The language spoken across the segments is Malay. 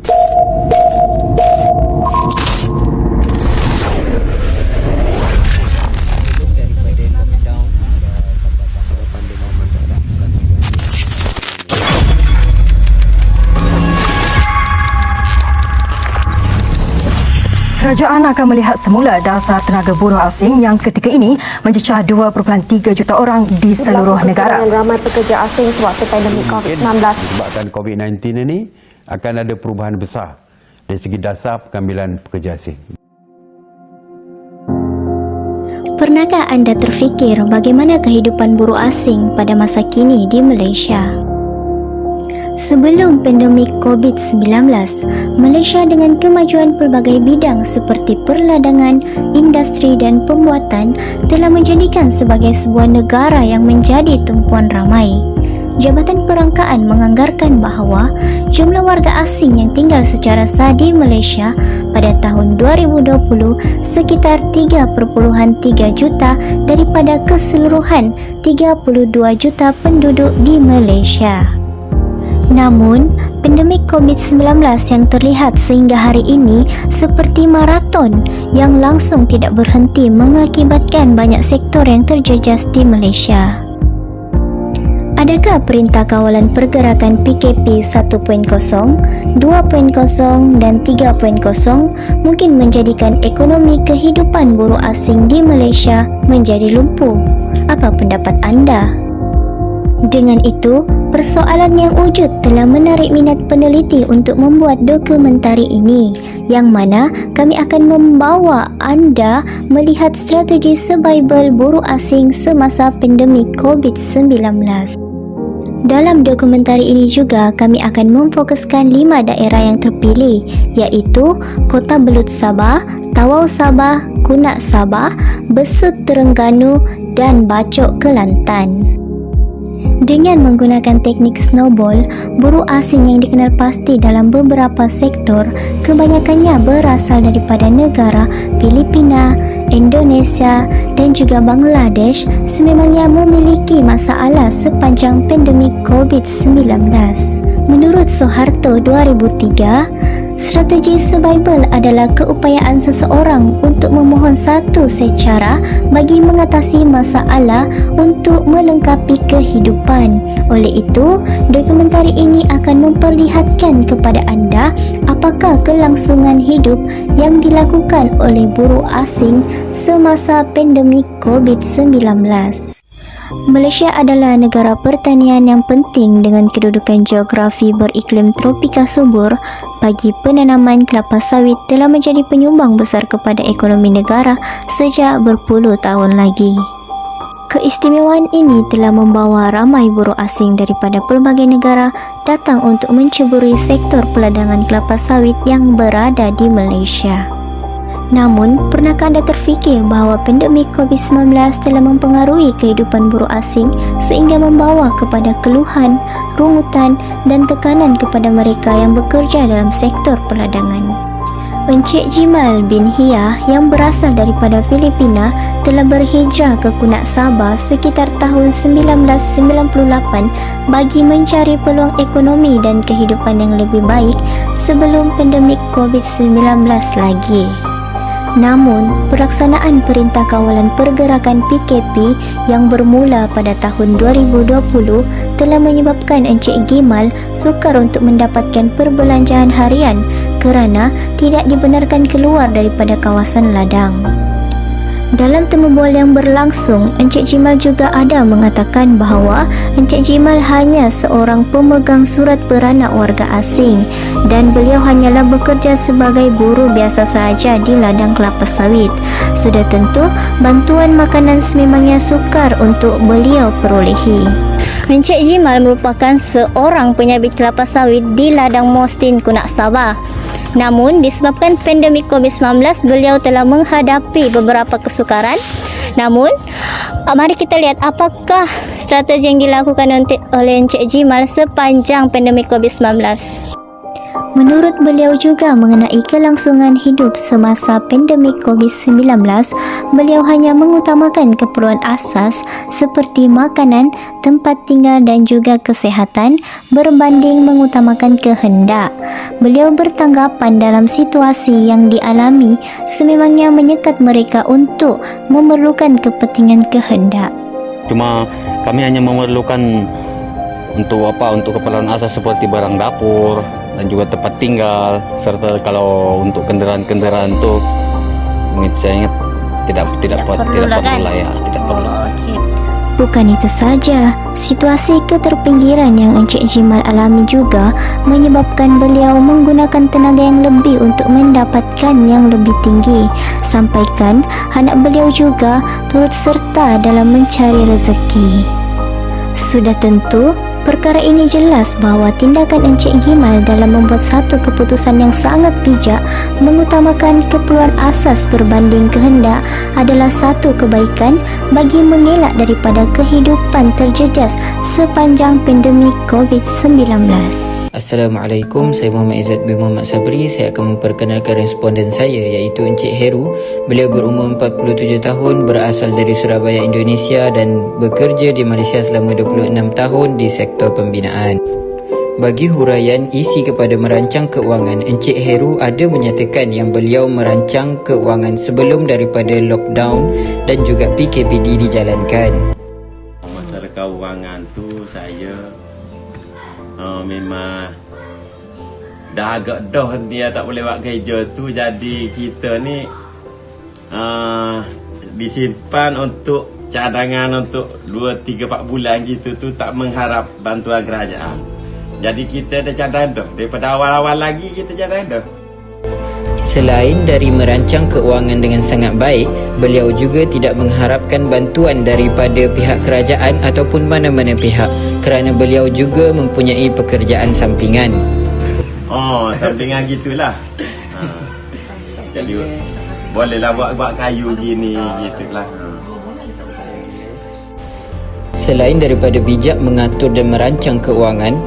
Kerajaan akan melihat semula dasar tenaga buruh asing yang ketika ini mencecah 2.3 juta orang di seluruh negara. Ramai pekerja asing sewaktu pandemik COVID-19. Sebabkan COVID-19 ini akan ada perubahan besar dari segi dasar pengambilan pekerja asing. Pernahkah anda terfikir bagaimana kehidupan buruh asing pada masa kini di Malaysia? Sebelum pandemik COVID-19, Malaysia dengan kemajuan pelbagai bidang seperti perladangan, industri dan pembuatan telah menjadikan sebagai sebuah negara yang menjadi tumpuan ramai. Jabatan Perangkaan menganggarkan bahawa jumlah warga asing yang tinggal secara sah di Malaysia pada tahun 2020 sekitar 3.3 juta daripada keseluruhan 32 juta penduduk di Malaysia. Namun, pandemik COVID-19 yang terlihat sehingga hari ini seperti maraton yang langsung tidak berhenti mengakibatkan banyak sektor yang terjejas di Malaysia. Adakah Perintah Kawalan Pergerakan PKP 1.0, 2.0 dan 3.0 mungkin menjadikan ekonomi kehidupan buruh asing di Malaysia menjadi lumpuh? Apa pendapat anda? Dengan itu, persoalan yang wujud telah menarik minat peneliti untuk membuat dokumentari ini, yang mana kami akan membawa anda melihat strategi survival buruh asing semasa pandemik COVID-19. Dalam dokumentari ini juga kami akan memfokuskan 5 daerah yang terpilih, iaitu Kota Belud Sabah, Tawau Sabah, Kunak Sabah, Besut Terengganu dan Bacok Kelantan. Dengan menggunakan teknik snowball, buruh asing yang dikenal pasti dalam beberapa sektor kebanyakannya berasal daripada negara Filipina, Indonesia dan juga Bangladesh sememangnya memiliki masalah sepanjang pandemik COVID-19. Menurut Soeharto 2003, strategi survival adalah keupayaan seseorang untuk memohon satu secara bagi mengatasi masalah untuk melengkapi kehidupan. Oleh itu, dokumentari ini akan memperlihatkan kepada anda apakah kelangsungan hidup yang dilakukan oleh buruh asing semasa pandemik COVID-19. Malaysia adalah negara pertanian yang penting dengan kedudukan geografi beriklim tropika subur. Bagi penanaman kelapa sawit telah menjadi penyumbang besar kepada ekonomi negara sejak berpuluh tahun lagi. Keistimewaan ini telah membawa ramai buruh asing daripada pelbagai negara datang untuk menceburi sektor peladangan kelapa sawit yang berada di Malaysia. Namun, pernahkah anda terfikir bahawa pandemik COVID-19 telah mempengaruhi kehidupan buruh asing sehingga membawa kepada keluhan, rungutan dan tekanan kepada mereka yang bekerja dalam sektor peladangan? Encik Jimal bin Hia yang berasal daripada Filipina telah berhijrah ke Kunak Sabah sekitar tahun 1998 bagi mencari peluang ekonomi dan kehidupan yang lebih baik sebelum pandemik COVID-19 lagi. Namun, pelaksanaan Perintah Kawalan Pergerakan PKP yang bermula pada tahun 2020 telah menyebabkan Encik Gimal sukar untuk mendapatkan perbelanjaan harian kerana tidak dibenarkan keluar daripada kawasan ladang. Dalam temu bual yang berlangsung, Encik Jimal juga ada mengatakan bahawa Encik Jimal hanya seorang pemegang surat beranak warga asing dan beliau hanyalah bekerja sebagai buruh biasa sahaja di ladang kelapa sawit. Sudah tentu, bantuan makanan sememangnya sukar untuk beliau perolehi. Encik Jimal merupakan seorang penyabit kelapa sawit di ladang Mostin Kunak Sabah. Namun, disebabkan pandemik COVID-19, beliau telah menghadapi beberapa kesukaran. Namun, mari kita lihat apakah strategi yang dilakukan oleh Encik Jimal sepanjang pandemik COVID-19. Menurut beliau juga mengenai kelangsungan hidup semasa pandemik COVID-19, beliau hanya mengutamakan keperluan asas seperti makanan, tempat tinggal dan juga kesihatan berbanding mengutamakan kehendak. Beliau bertanggapan dalam situasi yang dialami sememangnya menyekat mereka untuk memerlukan kepentingan kehendak. Cuma kami hanya memerlukan untuk keperluan asas seperti barang dapur dan juga tempat tinggal, serta kalau untuk kendaraan tu mungkin saya ingat tidak perlu lah ya, tidak perlu. Bukan itu saja, situasi keterpinggiran yang Encik Jimal alami juga menyebabkan beliau menggunakan tenaga yang lebih untuk mendapatkan yang lebih tinggi. Sampaikan anak beliau juga turut serta dalam mencari rezeki. Sudah tentu, perkara ini jelas bahawa tindakan Encik Jimal dalam membuat satu keputusan yang sangat bijak mengutamakan keperluan asas berbanding kehendak adalah satu kebaikan bagi mengelak daripada kehidupan terjejas sepanjang pandemik COVID-19. Assalamualaikum, saya Muhammad Izzat bin Muhammad Sabri. Saya akan memperkenalkan responden saya iaitu Encik Heru. Beliau berumur 47 tahun, berasal dari Surabaya, Indonesia dan bekerja di Malaysia selama 26 tahun di sektor pembinaan. Bagi huraian isi kepada merancang keuangan, Encik Heru ada menyatakan yang beliau merancang keuangan sebelum daripada lockdown dan juga PKPD dijalankan. Masalah keuangan tu saya memang dah agak dah dia tak boleh buat kerja tu, jadi kita ni disimpan untuk cadangan untuk 2, 3, 4 bulan gitu tu, tak mengharap bantuan kerajaan. Jadi kita dah cadangan dah daripada awal-awal lagi, kita cadangan dah. Selain dari merancang keuangan dengan sangat baik, beliau juga tidak mengharapkan bantuan daripada pihak kerajaan ataupun mana-mana pihak kerana beliau juga mempunyai pekerjaan sampingan. Sampingan gitulah. Jadi bolehlah buat kayu gini gitulah. Selain daripada bijak mengatur dan merancang keuangan,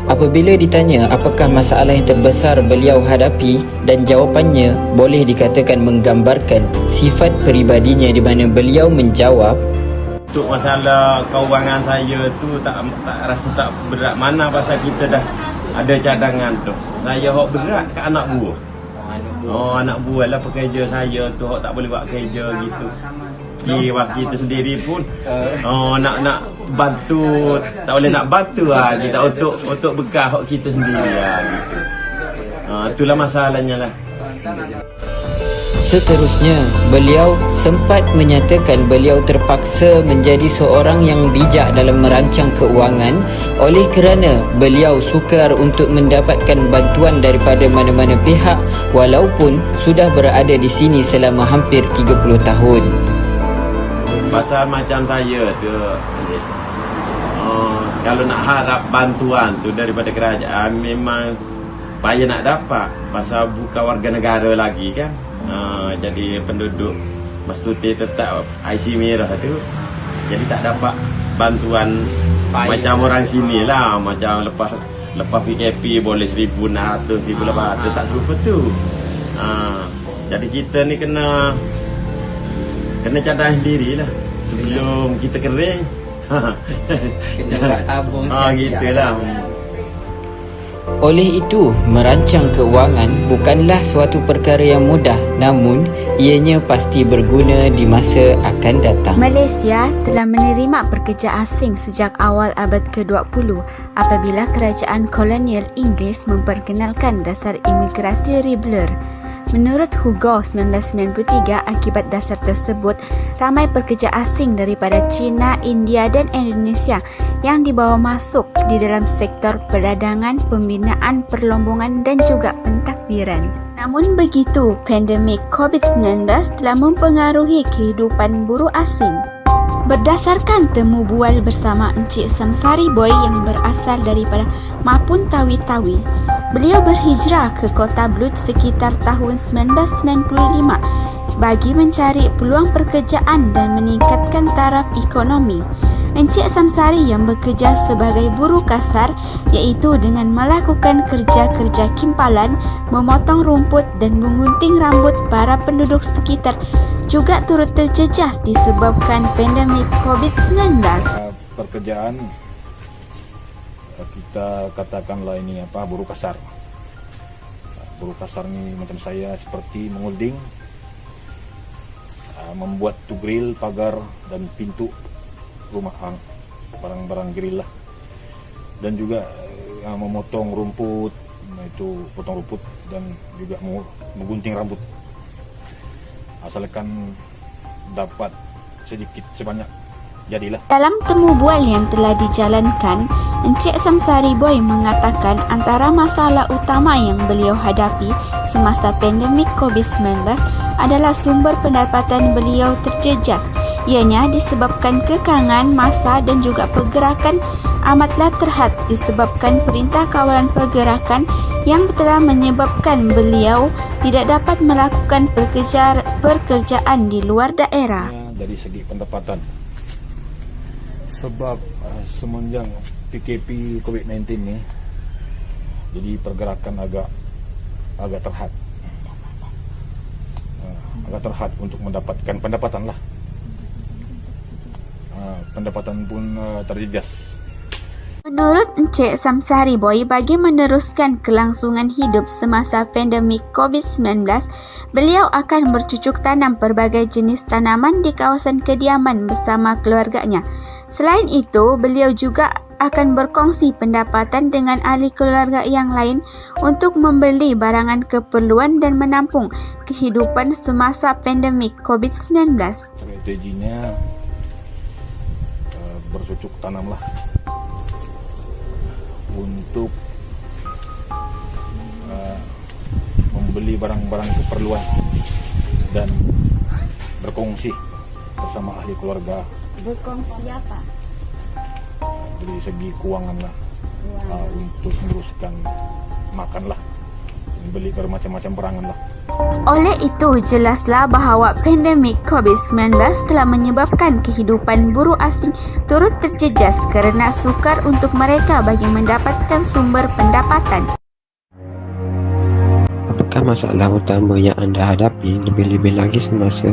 apabila ditanya apakah masalah yang terbesar beliau hadapi dan jawapannya boleh dikatakan menggambarkan sifat peribadinya di mana beliau menjawab, untuk masalah keuangan saya tu tak rasa tak berat mana pasal kita dah ada cadangan tu. Saya hok berat ke anak buah. Anak buah lah pekerja saya tu hok tak boleh buat kerja gitu. Kita sendiri pun nak bantu, tak boleh nak bantu kita untuk bekal hak kita sendiri gitu. Itulah masalahnya lah. Seterusnya, beliau sempat menyatakan beliau terpaksa menjadi seorang yang bijak dalam merancang keuangan oleh kerana beliau sukar untuk mendapatkan bantuan daripada mana-mana pihak walaupun sudah berada di sini selama hampir 30 tahun. Pasal macam saya tu, kalau nak harap bantuan tu daripada kerajaan memang payah nak dapat. Pasal bukan warga negara lagi kan. Jadi penduduk mesti tetap IC merah tu. Jadi tak dapat bantuan macam orang sini lah. Macam lepas PKP boleh 1,600, 1,800, tak serupa tu. Jadi kita ni kena cadang sendiri lah sebelum kita kering. Kita buat tabung gitulah. Oleh itu, merancang keuangan bukanlah suatu perkara yang mudah, namun ianya pasti berguna di masa akan datang. Malaysia telah menerima pekerja asing sejak awal abad ke-20 apabila kerajaan kolonial Inggeris memperkenalkan dasar imigrasi regular. Menurut Hugo 1993, akibat dasar tersebut, ramai pekerja asing daripada China, India dan Indonesia yang dibawa masuk di dalam sektor perdagangan, pembinaan, perlombongan dan juga pentadbiran. Namun begitu, pandemik COVID-19 telah mempengaruhi kehidupan buruh asing. Berdasarkan temu bual bersama Encik Samsari Boy yang berasal daripada Mapun Tawi-Tawi, beliau berhijrah ke Kota Blut sekitar tahun 1995 bagi mencari peluang pekerjaan dan meningkatkan taraf ekonomi. Encik Samsari yang bekerja sebagai buruh kasar iaitu dengan melakukan kerja-kerja kimpalan, memotong rumput dan mengunting rambut para penduduk sekitar juga turut terjejas disebabkan pandemik COVID-19. Pekerjaan kita katakanlah ini buruh kasar. Buruh kasar ni macam saya seperti mengulding, membuat tu grill, pagar dan pintu rumah barang-barang grill lah, dan juga memotong rumput, itu potong rumput dan juga menggunting rambut, asalkan dapat sedikit sebanyak jadilah. Dalam temu bual yang telah dijalankan, Encik Samsari Boy mengatakan antara masalah utama yang beliau hadapi semasa pandemik COVID-19 adalah sumber pendapatan beliau terjejas. Ianya disebabkan kekangan masa dan juga pergerakan amatlah terhad disebabkan Perintah Kawalan Pergerakan yang telah menyebabkan beliau tidak dapat melakukan pekerjaan di luar daerah. Dari segi pendapatan, sebab semenjak PKP COVID-19 ni, jadi pergerakan agak terhad, untuk mendapatkan pendapatan lah. Pendapatan pun terjejas. Menurut Encik Samsari Boy, bagi meneruskan kelangsungan hidup semasa pandemik COVID-19, beliau akan bercucuk tanam pelbagai jenis tanaman di kawasan kediaman bersama keluarganya. Selain itu, beliau juga akan berkongsi pendapatan dengan ahli keluarga yang lain untuk membeli barangan keperluan dan menampung kehidupan semasa pandemik COVID-19. Strateginya bercucuk tanam lah, untuk membeli barang-barang keperluan dan berkongsi bersama ahli keluarga. Berkongsi apa? Dari segi keuangan lah, untuk meneruskan makan lah, beli bermacam-macam barangan lah. Oleh itu, jelaslah bahawa pandemik COVID-19 telah menyebabkan kehidupan buruh asing turut terjejas kerana sukar untuk mereka bagi mendapatkan sumber pendapatan. Apakah masalah utama yang anda hadapi lebih-lebih lagi semasa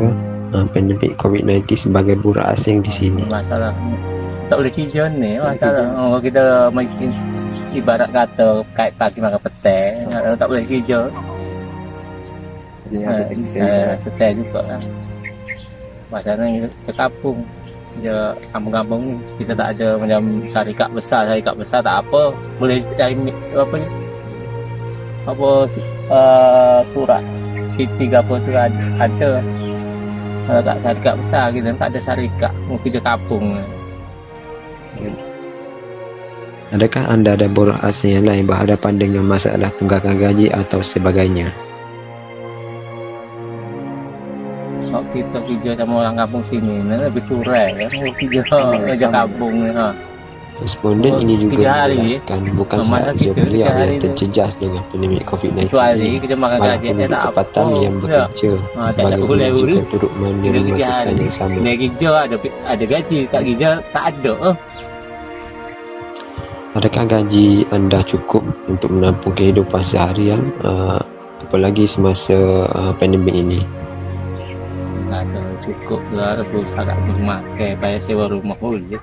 pandemik COVID-19 sebagai buruh asing di sini? Masalah tak boleh kerja ni, masalah kita mungkin ibarat kata kait pagi makan petang, tak boleh kerja. Selesai juga lah. Masalahnya ke kampung, kampung-kampung ni kita tak ada macam syarikat besar tak apa, boleh cari apa ni, surat P3 apa tu ada. Kalau tak syarikat besar, kita tak ada syarikat, mungkin kerja kampung. Adakah anda ada buruh asing yang lain berhadapan dengan masalah tunggakan gaji atau sebagainya? Kalau kita kerja sama orang kampung sini, lebih kurang kerja kampung ni. Responden ini juga menjelaskan bukan sahaja beliau yang terjejas dengan pandemik COVID-19 ini, walaupun tempatan yang bekerja sebagai buruh juga turut menerima kesan yang sama. Dia kerja ada gaji, tak kerja tak ada. Adakah gaji anda cukup untuk menampung kehidupan seharian, apalagi semasa pandemik ini? Ada cukup lah, berusaha kat rumah, bayar sewa rumah boleh.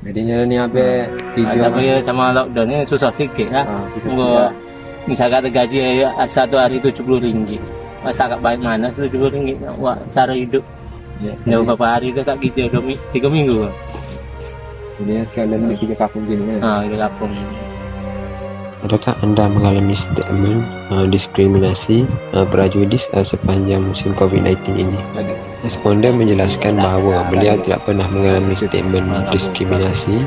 Jadinya ni habis kerja bayar sama lockdown ni susah sikit lah. Misalkan ada gaji satu hari RM70, masa kat baik mana RM70 nak buat sara hidup. Dah berapa hari dah tak kerja, 3 minggu. Jadi sekalian ni kerja kampung gini kan? Kerja kampung. Adakah anda mengalami statement diskriminasi, prejudis sepanjang musim COVID-19 ini? Responden menjelaskan bahawa beliau tidak pernah mengalami statement diskriminasi.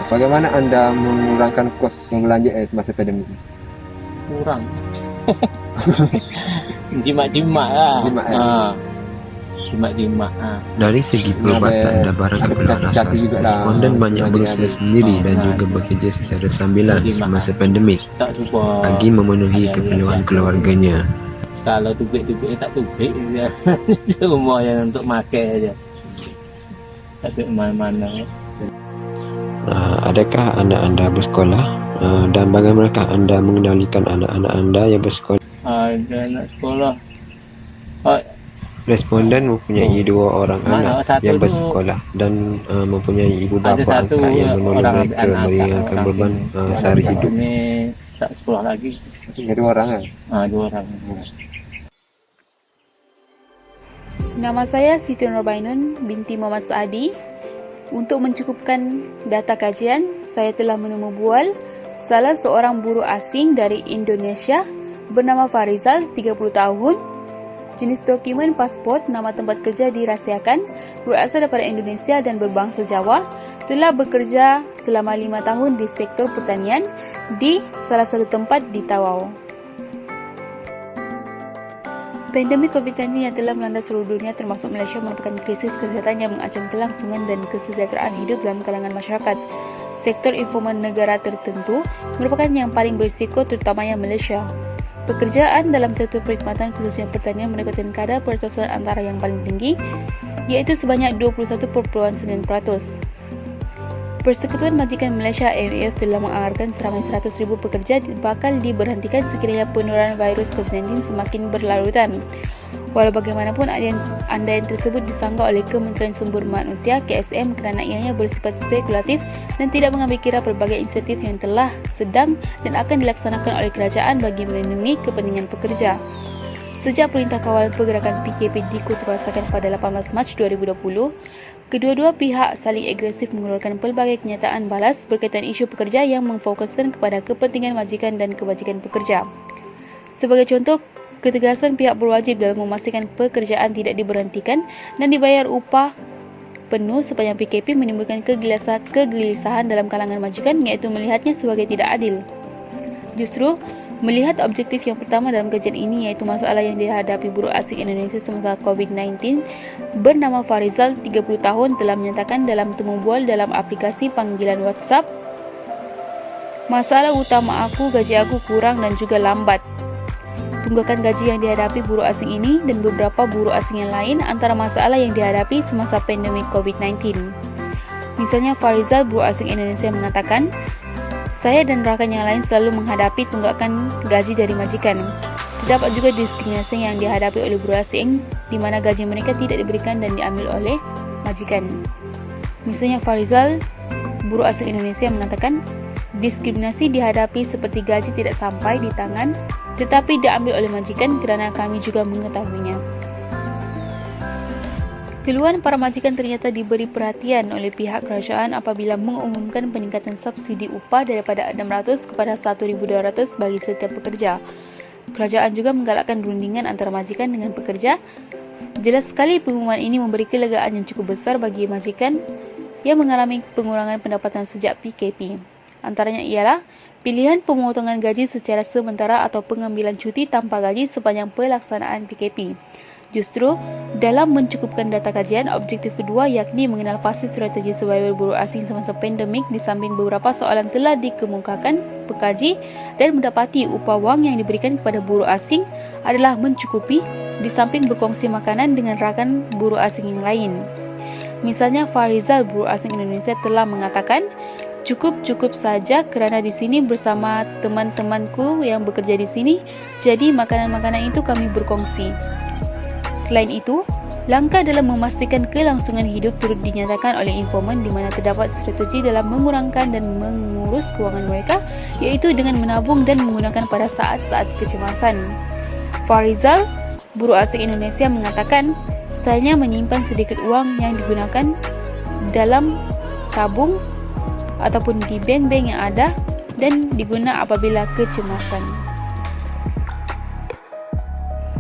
Bagaimana anda mengurangkan kos pembelanjaan semasa pandemik? Kurang. Jimat-jimat lah. Jimat-jimat. Dari segi perubatan dan barang keperluan asas, responden banyak berusaha sendiri dan juga bekerja secara sambilan semasa pandemik bagi memenuhi keperluan keluarganya. Kalau tubik-tubik tak tubik dia. Rumah yang untuk makan aja. Tak ada mana-mana. Adakah anak anda bersekolah? Dan bagaimanakah anda mengendalikan anak-anak anda yang bersekolah? Ada anak sekolah. Responden mempunyai 2 orang anak yang bersekolah dan mempunyai ibu bapa angkat yang menolong mereka meringankan beban sehari hidup. Ini tak sekolah lagi. Ada 2 orang kan? 2 orang. Nama saya Siti Nurbainun binti Muhammad Saadi. Untuk mencukupkan data kajian, saya telah menemu bual salah seorang buruh asing dari Indonesia bernama Farizal, 30 tahun. Jenis dokumen pasport, nama tempat kerja dirahsiakan, berasal daripada Indonesia dan berbangsa Jawa, telah bekerja selama 5 tahun di sektor pertanian di salah satu tempat di Tawau. Pandemik COVID-19 yang telah melanda seluruh dunia termasuk Malaysia merupakan krisis kesihatan yang mengancam kelangsungan dan kesejahteraan hidup dalam kalangan masyarakat. Sektor informal negara tertentu merupakan yang paling berisiko terutamanya Malaysia. Pekerjaan dalam sektor perkhidmatan khususnya pertanian meningkatkan kadar pertukaran antara yang paling tinggi iaitu sebanyak 21.9%. Persekutuan Majikan Malaysia MAF telah menganggarkan seramai 100,000 pekerja bakal diberhentikan sekiranya penularan virus COVID-19 semakin berlarutan. Walau bagaimanapun andaian tersebut disanggah oleh Kementerian Sumber Manusia KSM kerana ianya bersifat spekulatif dan tidak mengambil kira pelbagai inisiatif yang telah, sedang dan akan dilaksanakan oleh kerajaan bagi melindungi kepentingan pekerja. Sejak Perintah Kawal Pergerakan PKP dikuatkuasakan pada 18 Mac 2020, kedua-dua pihak saling agresif mengeluarkan pelbagai kenyataan balas berkaitan isu pekerja yang memfokuskan kepada kepentingan majikan dan kebajikan pekerja. Sebagai contoh, ketegasan pihak berwajib dalam memastikan pekerjaan tidak diberhentikan dan dibayar upah penuh sepanjang PKP menimbulkan kegelisahan dalam kalangan majikan iaitu melihatnya sebagai tidak adil. Justru, melihat objektif yang pertama dalam kajian ini iaitu masalah yang dihadapi buruh asing Indonesia semasa COVID-19 bernama Farizal, 30 tahun telah menyatakan dalam temu bual dalam aplikasi panggilan WhatsApp, "Masalah utama aku, gaji aku kurang dan juga lambat." Tunggakan gaji yang dihadapi buruh asing ini dan beberapa buruh asing yang lain antara masalah yang dihadapi semasa pandemik COVID-19. Misalnya Farizal, buruh asing Indonesia mengatakan, "Saya dan rakan yang lain selalu menghadapi tunggakan gaji dari majikan. Terdapat juga diskriminasi yang dihadapi oleh buruh asing di mana gaji mereka tidak diberikan dan diambil oleh majikan." Misalnya Farizal, buruh asing Indonesia mengatakan, "Diskriminasi dihadapi seperti gaji tidak sampai di tangan tetapi diambil oleh majikan kerana kami juga mengetahuinya." Keluhan para majikan ternyata diberi perhatian oleh pihak kerajaan apabila mengumumkan peningkatan subsidi upah daripada 600 kepada 1,200 bagi setiap pekerja. Kerajaan juga menggalakkan rundingan antara majikan dengan pekerja. Jelas sekali pengumuman ini memberi kelegaan yang cukup besar bagi majikan yang mengalami pengurangan pendapatan sejak PKP. Antaranya ialah pilihan pemotongan gaji secara sementara atau pengambilan cuti tanpa gaji sepanjang pelaksanaan PKP. Justru, dalam mencukupkan data kajian, objektif kedua yakni mengenal pasti strategi survival buruh asing semasa pandemik di samping beberapa soalan telah dikemukakan pengkaji dan mendapati upah wang yang diberikan kepada buruh asing adalah mencukupi di samping berkongsi makanan dengan rakan buruh asing yang lain. Misalnya Farizal, buruh asing Indonesia telah mengatakan, "Cukup saja kerana di sini bersama teman-temanku yang bekerja di sini, jadi makanan-makanan itu kami berkongsi." Selain itu, langkah dalam memastikan kelangsungan hidup turut dinyatakan oleh informan di mana terdapat strategi dalam mengurangkan dan mengurus kewangan mereka iaitu dengan menabung dan menggunakan pada saat-saat kecemasan. Farizal, buruh asing Indonesia mengatakan, "Saya menyimpan sedikit uang yang digunakan dalam tabung ataupun di bank-bank yang ada dan diguna apabila kecemasan."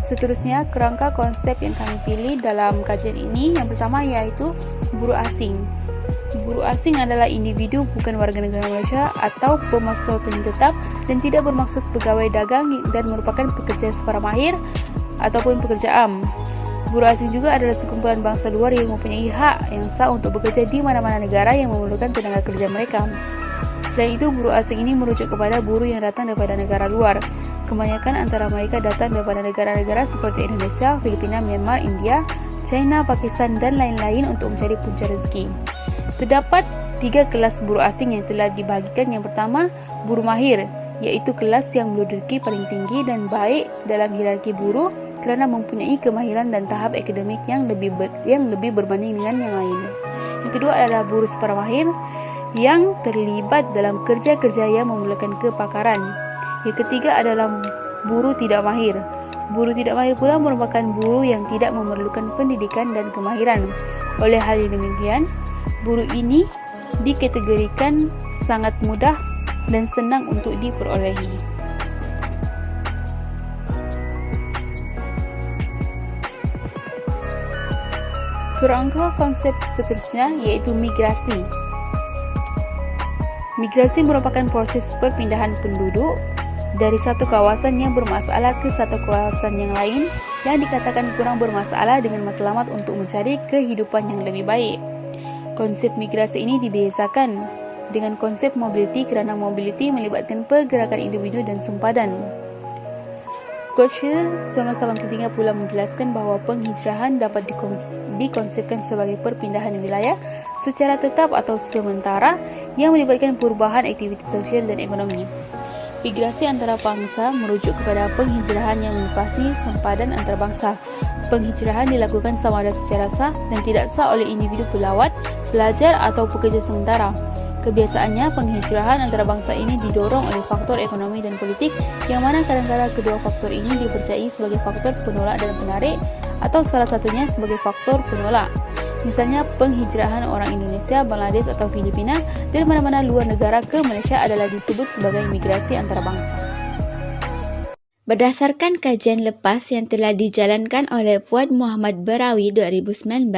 Seterusnya, kerangka konsep yang kami pilih dalam kajian ini yang pertama iaitu buruh asing. Buruh asing adalah individu bukan warga negara Malaysia atau pemasukan tetap dan tidak bermaksud pegawai dagang dan merupakan pekerja separa mahir ataupun pekerja am. Buruh asing juga adalah sekumpulan bangsa luar yang mempunyai hak yang sah untuk bekerja di mana-mana negara yang memerlukan tenaga kerja mereka. Selain itu, buruh asing ini merujuk kepada buruh yang datang daripada negara luar. Kebanyakan antara mereka datang daripada negara-negara seperti Indonesia, Filipina, Myanmar, India, China, Pakistan dan lain-lain untuk mencari punca rezeki. Terdapat 3 kelas buruh asing yang telah dibahagikan. Yang pertama, buruh mahir, iaitu kelas yang menduduki paling tinggi dan baik dalam hierarki buruh kerana mempunyai kemahiran dan tahap akademik yang lebih berbanding dengan yang lain. Yang kedua adalah buruh separuh mahir yang terlibat dalam kerja-kerja yang memerlukan kepakaran. Yang ketiga adalah buruh tidak mahir. Buruh tidak mahir pula merupakan buruh yang tidak memerlukan pendidikan dan kemahiran. Oleh hal yang demikian, buruh ini dikategorikan sangat mudah dan senang untuk diperolehi. Kerangka konsep seterusnya iaitu migrasi. Migrasi merupakan proses perpindahan penduduk dari satu kawasan yang bermasalah ke satu kawasan yang lain yang dikatakan kurang bermasalah dengan matlamat untuk mencari kehidupan yang lebih baik. Konsep migrasi ini dibiasakan dengan konsep mobility kerana mobility melibatkan pergerakan individu dan sempadan. Goethe 1983 pula menjelaskan bahawa penghijrahan dapat dikonsepkan sebagai perpindahan wilayah secara tetap atau sementara yang melibatkan perubahan aktiviti sosial dan ekonomi. Migrasi antarabangsa merujuk kepada penghijrahan yang melepasi sempadan antarabangsa. Penghijrahan dilakukan sama ada secara sah dan tidak sah oleh individu pelawat, pelajar atau pekerja sementara. Kebiasaannya, penghijrahan antarabangsa ini didorong oleh faktor ekonomi dan politik, yang mana kadang-kadang kedua faktor ini dipercayai sebagai faktor penolak dan penarik atau salah satunya sebagai faktor penolak. Misalnya, penghijrahan orang Indonesia, Bangladesh atau Filipina dari mana-mana luar negara ke Malaysia adalah disebut sebagai migrasi antarabangsa. Berdasarkan kajian lepas yang telah dijalankan oleh Fuad Muhammad Barawi 2019,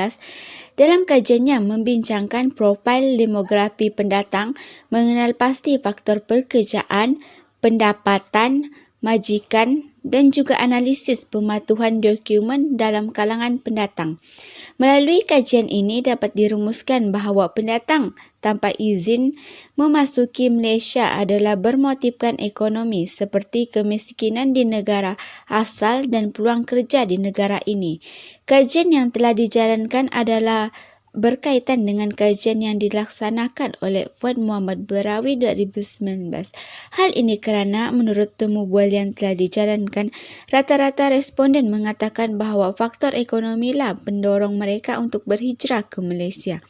dalam kajiannya membincangkan profil demografi pendatang, mengenal pasti faktor pekerjaan, pendapatan, majikan dan juga analisis pematuhan dokumen dalam kalangan pendatang. Melalui kajian ini dapat dirumuskan bahawa pendatang tanpa izin memasuki Malaysia adalah bermotifkan ekonomi seperti kemiskinan di negara asal dan peluang kerja di negara ini. Kajian yang telah dijalankan adalah berkaitan dengan kajian yang dilaksanakan oleh Fuad Muhammad Barawi 2019. Hal ini kerana menurut temu bual yang telah dijalankan, rata-rata responden mengatakan bahawa faktor ekonomi lah pendorong mereka untuk berhijrah ke Malaysia.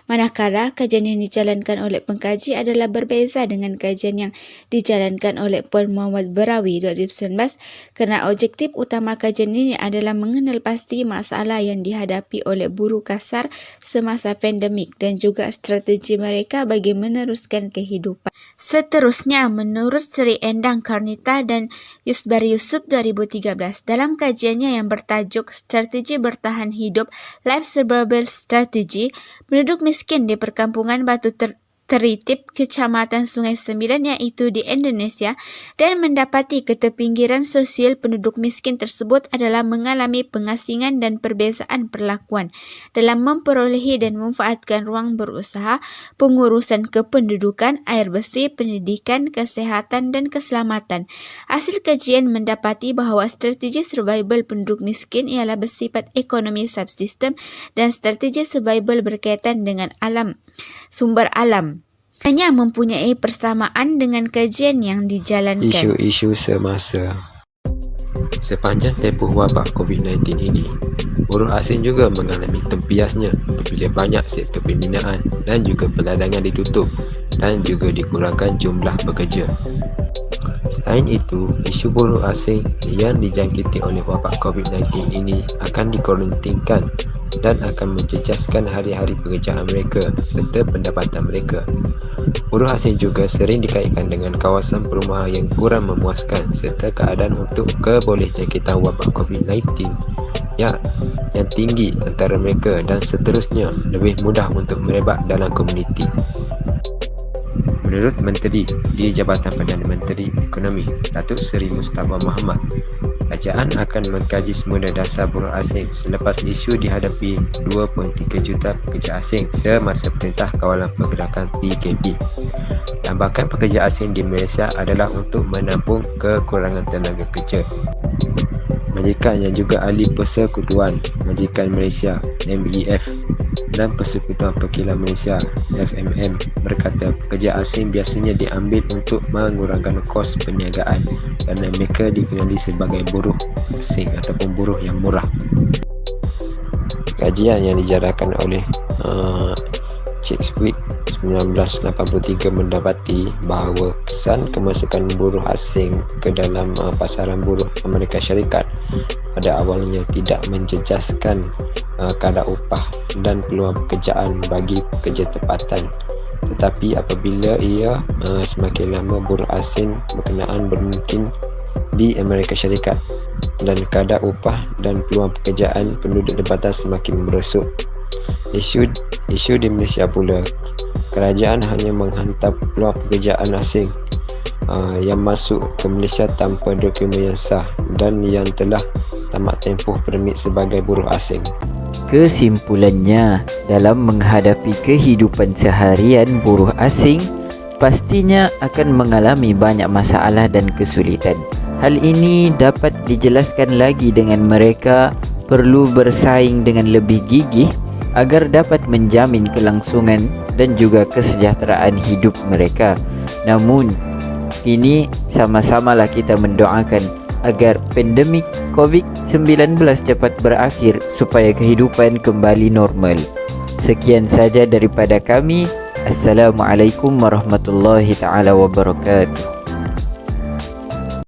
Manakala kajian yang dijalankan oleh pengkaji adalah berbeza dengan kajian yang dijalankan oleh Puan Muhammad Barawi 2019 kerana objektif utama kajian ini adalah mengenal pasti masalah yang dihadapi oleh buruh kasar semasa pandemik dan juga strategi mereka bagi meneruskan kehidupan. Seterusnya, menurut Sri Endang Karnita dan Yusbari Yusuf 2013, dalam kajiannya yang bertajuk Strategi Bertahan Hidup Life Survival Strategy, penduduk miskin di perkampungan Batu Teritip, Kecamatan Sungai Sembilan iaitu di Indonesia dan mendapati keterpinggiran sosial penduduk miskin tersebut adalah mengalami pengasingan dan perbezaan perlakuan dalam memperolehi dan memanfaatkan ruang berusaha, pengurusan kependudukan, air bersih, pendidikan, kesehatan dan keselamatan. Hasil kajian mendapati bahawa strategi survival penduduk miskin ialah bersifat ekonomi subsistem dan strategi survival berkaitan dengan alam, sumber alam. Hanya mempunyai persamaan dengan kajian yang dijalankan. Isu-isu semasa. Sepanjang tempoh wabak COVID-19 ini, buruh asing juga mengalami tempiasnya apabila banyak sektor pembinaan dan juga peladangan ditutup dan juga dikurangkan jumlah pekerja. Selain itu, isu buruh asing yang dijangkiti oleh wabak COVID-19 ini akan dikurantingkan dan akan menjejaskan hari-hari pekerjaan mereka serta pendapatan mereka. Buruh asing juga sering dikaitkan dengan kawasan perumahan yang kurang memuaskan serta keadaan untuk kebolehjangkitan wabak COVID-19 yang tinggi antara mereka dan seterusnya lebih mudah untuk merebak dalam komuniti. Menurut Menteri di Jabatan Perdana Menteri Ekonomi, Datuk Seri Mustafa Mohamad, kerajaan akan mengkaji semula dasar buruh asing selepas isu dihadapi 2.3 juta pekerja asing semasa Perintah Kawalan Pergerakan PKP. Tambakan pekerja asing di Malaysia adalah untuk menampung kekurangan tenaga kerja. Majikan yang juga ahli persekutuan Majikan Malaysia (MEF) dan Persekutuan Perkilan Malaysia FMM berkata pekerja asing biasanya diambil untuk mengurangkan kos perniagaan kerana mereka dikenali sebagai buruh asing ataupun buruh yang murah. Kajian yang dijalankan oleh Chickwik 1983 mendapati bahawa kesan kemasukan buruh asing ke dalam pasaran buruh Amerika Syarikat pada awalnya tidak menjejaskan kadar upah dan peluang pekerjaan bagi pekerja tempatan, tetapi apabila ia semakin lama buruh asing berkenaan bermungkin di Amerika Syarikat dan kadar upah dan peluang pekerjaan penduduk tempatan semakin merosot. Isu di Malaysia pula, kerajaan hanya menghantar peluang pekerjaan asing yang masuk ke Malaysia tanpa dokumen yang sah dan yang telah tamat tempoh permit sebagai buruh asing. Kesimpulannya, dalam menghadapi kehidupan seharian buruh asing, pastinya akan mengalami banyak masalah dan kesulitan. Hal ini dapat dijelaskan lagi dengan mereka perlu bersaing dengan lebih gigih agar dapat menjamin kelangsungan dan juga kesejahteraan hidup mereka. Namun, kini sama-samalah kita mendoakan agar pandemik COVID-19 cepat berakhir supaya kehidupan kembali normal. Sekian saja daripada kami. Assalamualaikum warahmatullahi taala wabarakatuh.